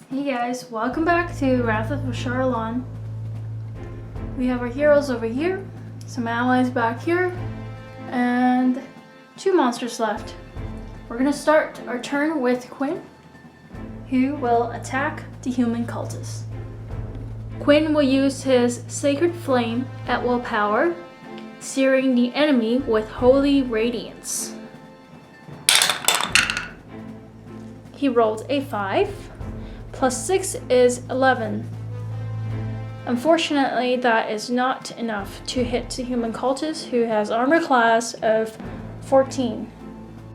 Hey guys, welcome back to Wrath of Ashardalon. We have our heroes over here, some allies back here, and 2 monsters left. We're gonna start our turn with Quinn, who will attack the human cultists. Quinn will use his Sacred Flame at willpower, searing the enemy with Holy Radiance. He rolled a 5. Plus 6 is 11. Unfortunately, that is not enough to hit the human cultist, who has armor class of 14.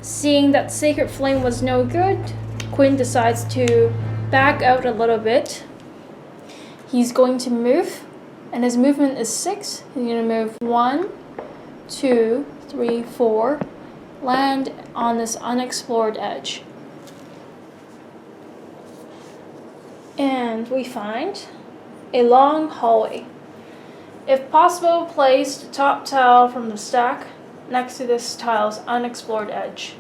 Seeing that Sacred Flame was no good, Quinn decides to back out a little bit. He's going to move, and his movement is 6. He's going to move 1, 2, 3, 4, land on this unexplored edge. And we find a long hallway. If possible, place the top tile from the stack next to this tile's unexplored edge.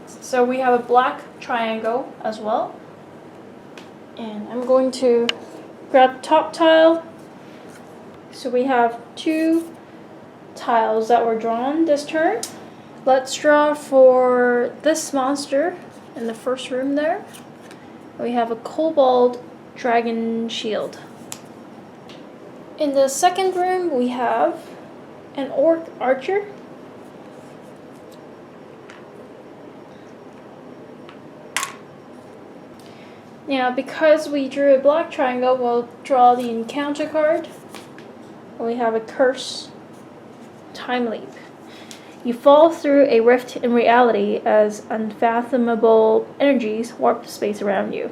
So we have a black triangle as well. And I'm going to grab the top tile. So we have 2 tiles that were drawn this turn. Let's draw for this monster in the first room there. We have a kobold dragon shield. In the second room, we have an orc archer. Now, because we drew a black triangle, we'll draw the encounter card. We have a curse, time leap. You fall through a rift in reality as unfathomable energies warp the space around you.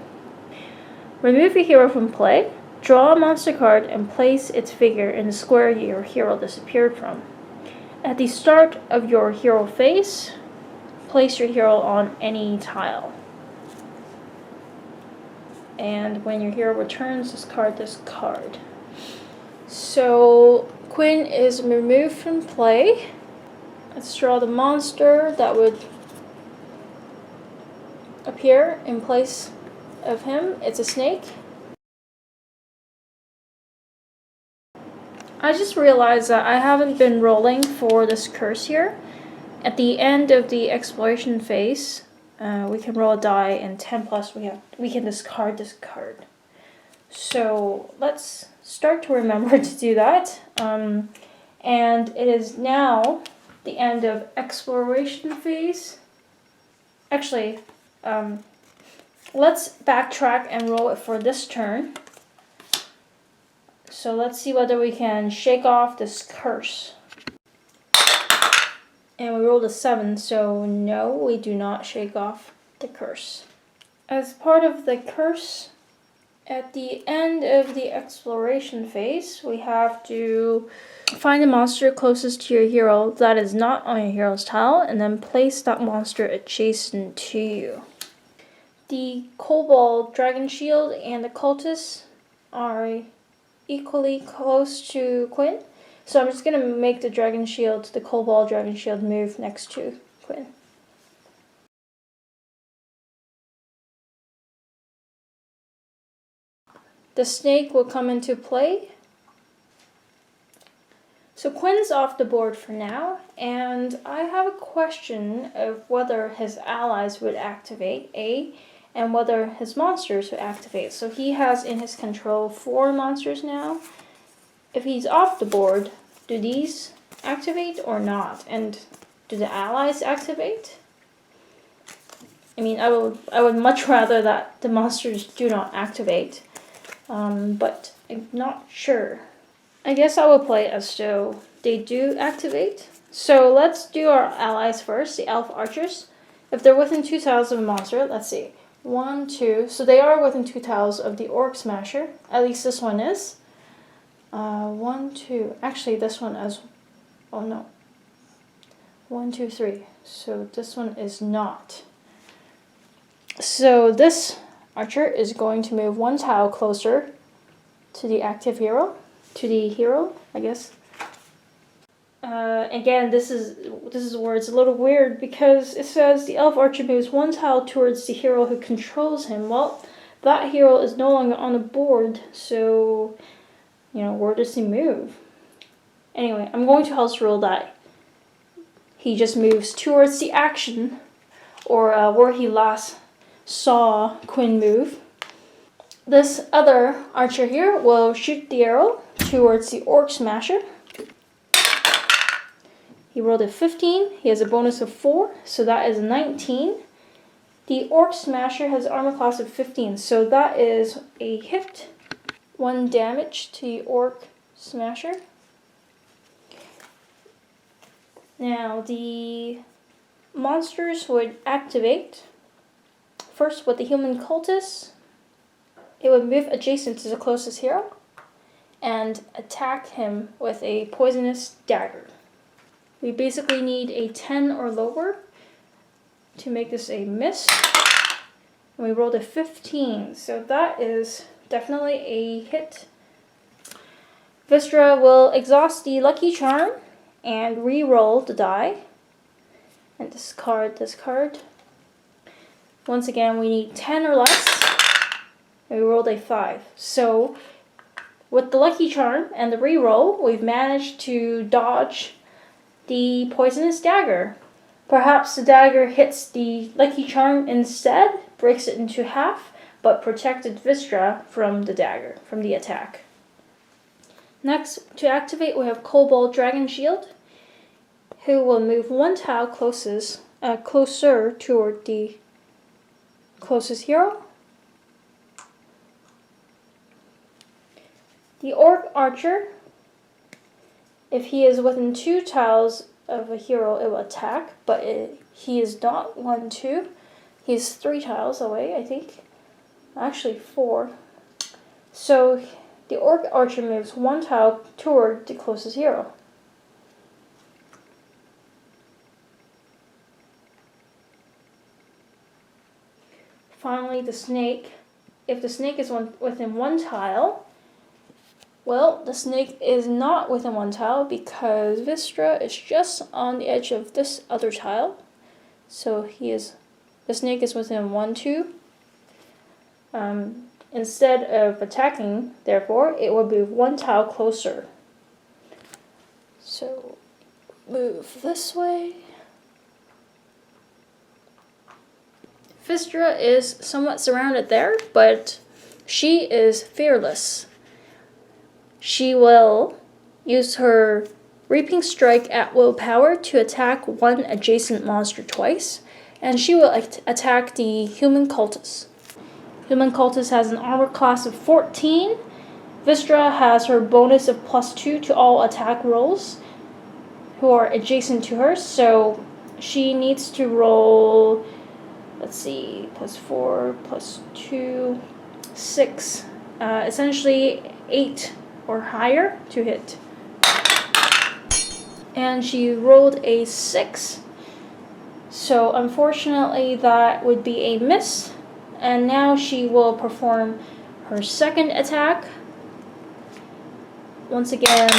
Remove your hero from play, draw a monster card, and place its figure in the square your hero disappeared from. At the start of your hero phase, place your hero on any tile. And when your hero returns, discard this card. So Quinn is removed from play. Let's draw the monster that would appear in place of him. It's a snake. I just realized that I haven't been rolling for this curse here. At the end of the exploration phase, we can roll a die, and 10 plus we can discard this card. So let's start to remember to do that. And it is now the end of exploration phase. Actually, let's backtrack and roll it for this turn. So let's see whether we can shake off this curse. And we rolled a 7, so no, we do not shake off the curse. As part of the curse, at the end of the exploration phase, we have to find the monster closest to your hero that is not on your hero's tile, and then place that monster adjacent to you. The kobold dragon shield and the cultists are equally close to Quinn, so I'm just going to make the kobold dragon shield move next to Quinn. The snake will come into play. So Quinn's off the board for now, and I have a question of whether his allies would activate, and whether his monsters would activate. So he has in his control 4 monsters now. If he's off the board, do these activate or not? And do the allies activate? I mean, I would much rather that the monsters do not activate, but I'm not sure. I guess I will play as though they do activate. So let's do our allies first, the elf archers. If they're within 2 tiles of a monster, let's see. 1, 2, so they are within 2 tiles of the orc smasher. At least this one is. 1, 2, actually this one as, oh no. 1, 2, 3, so this one is not. So this archer is going to move 1 tile closer to the active hero. To the hero, I guess. Again, this is where it's a little weird, because it says the elf archer moves 1 tile towards the hero who controls him. Well, that hero is no longer on the board, so, where does he move? Anyway, I'm going to house rule that he just moves towards the action, or where he last saw Quinn move. This other archer here will shoot the arrow towards the Orc Smasher. He rolled a 15. He has a bonus of 4, so that is 19. The Orc Smasher has armor class of 15, so that is a hit. 1 damage to the Orc Smasher. Now, the monsters would activate. First, with the human cultist, it would move adjacent to the closest hero and attack him with a poisonous dagger. We basically need a 10 or lower to make this a miss. And we rolled a 15, so that is definitely a hit. Vistra will exhaust the Lucky Charm and re-roll the die. And discard this card. Once again, we need 10 or less. And we rolled a 5. So, with the Lucky Charm and the re-roll, we've managed to dodge the poisonous dagger. Perhaps the dagger hits the Lucky Charm instead, breaks it into half, but protected Vistra from the dagger, from the attack. Next, to activate, we have Kobold Dragon Shield, who will move 1 tile closer toward the closest hero. The Orc Archer, if he is within 2 tiles of a hero, it will attack, but he is not 1, 2. He is 3 tiles away, I think. Actually, 4. So the Orc Archer moves 1 tile toward the closest hero. Finally, the snake. If the snake is within 1 tile, well, the snake is not within 1 tile because Vistra is just on the edge of this other tile. So the snake is within 1, 2. Instead of attacking, therefore, it will move 1 tile closer. So, move this way. Vistra is somewhat surrounded there, but she is fearless. She will use her Reaping Strike at will power to attack 1 adjacent monster twice, and she will attack the Human Cultist. Human Cultist has an armor class of 14. Vistra has her bonus of +2 to all attack rolls who are adjacent to her, so she needs to roll, +4, +2, 6, essentially 8 or higher to hit. And she rolled a 6, so unfortunately that would be a miss. And now she will perform her second attack once again,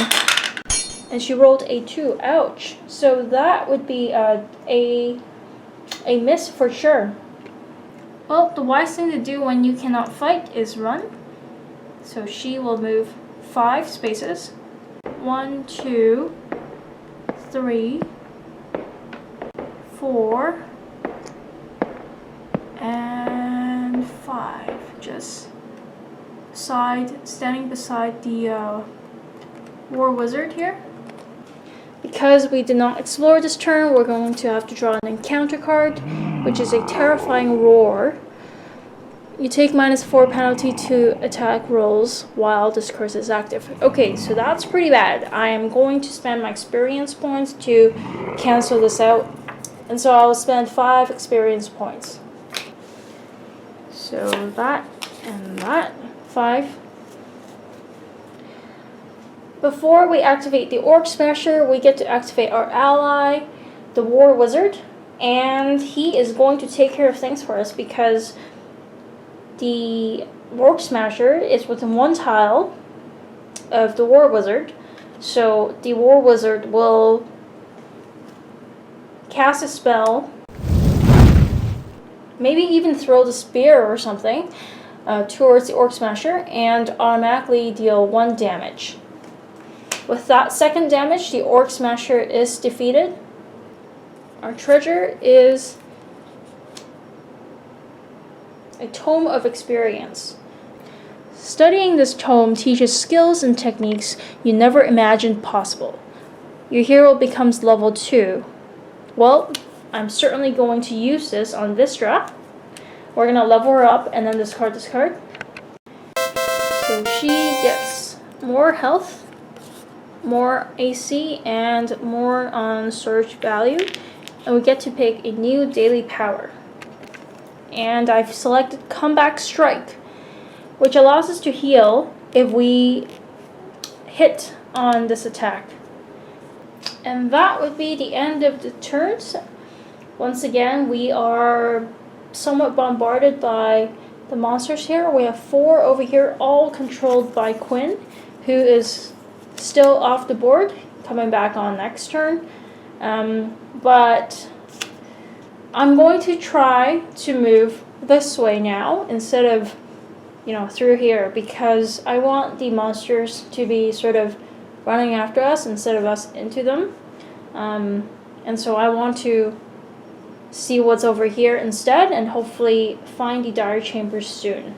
and she rolled a 2. Ouch. So that would be a miss for sure. Well, the wise thing to do when you cannot fight is run. So she will move 5 spaces. 1, 2, 3, 4, and 5. Just standing beside the War Wizard here. Because we did not explore this turn, we're going to have to draw an encounter card, which is a Terrifying Roar. You take -4 penalty to attack rolls while this curse is active. Okay, so that's pretty bad. I am going to spend my experience points to cancel this out. And so I will spend 5 experience points. So that and that. 5. Before we activate the Orc Smasher, we get to activate our ally, the War Wizard. And he is going to take care of things for us because the Orc Smasher is within 1 tile of the War Wizard. So the War Wizard will cast a spell, maybe even throw the spear or something, towards the Orc Smasher and automatically deal 1 damage. With that second damage, the Orc Smasher is defeated. Our treasure is a Tome of Experience. Studying this tome teaches skills and techniques you never imagined possible. Your hero becomes level 2. Well, I'm certainly going to use this on Vistra. We're going to level her up and then discard this card. So she gets more health, more AC, and more on surge value. And we get to pick a new daily power. And I've selected Comeback Strike, which allows us to heal if we hit on this attack. And that would be the end of the turns. Once again, we are somewhat bombarded by the monsters here. We have 4 over here, all controlled by Quinn, who is still off the board, coming back on next turn. But I'm going to try to move this way now instead of, through here, because I want the monsters to be sort of running after us instead of us into them. And so I want to see what's over here instead and hopefully find the Dire Chambers soon.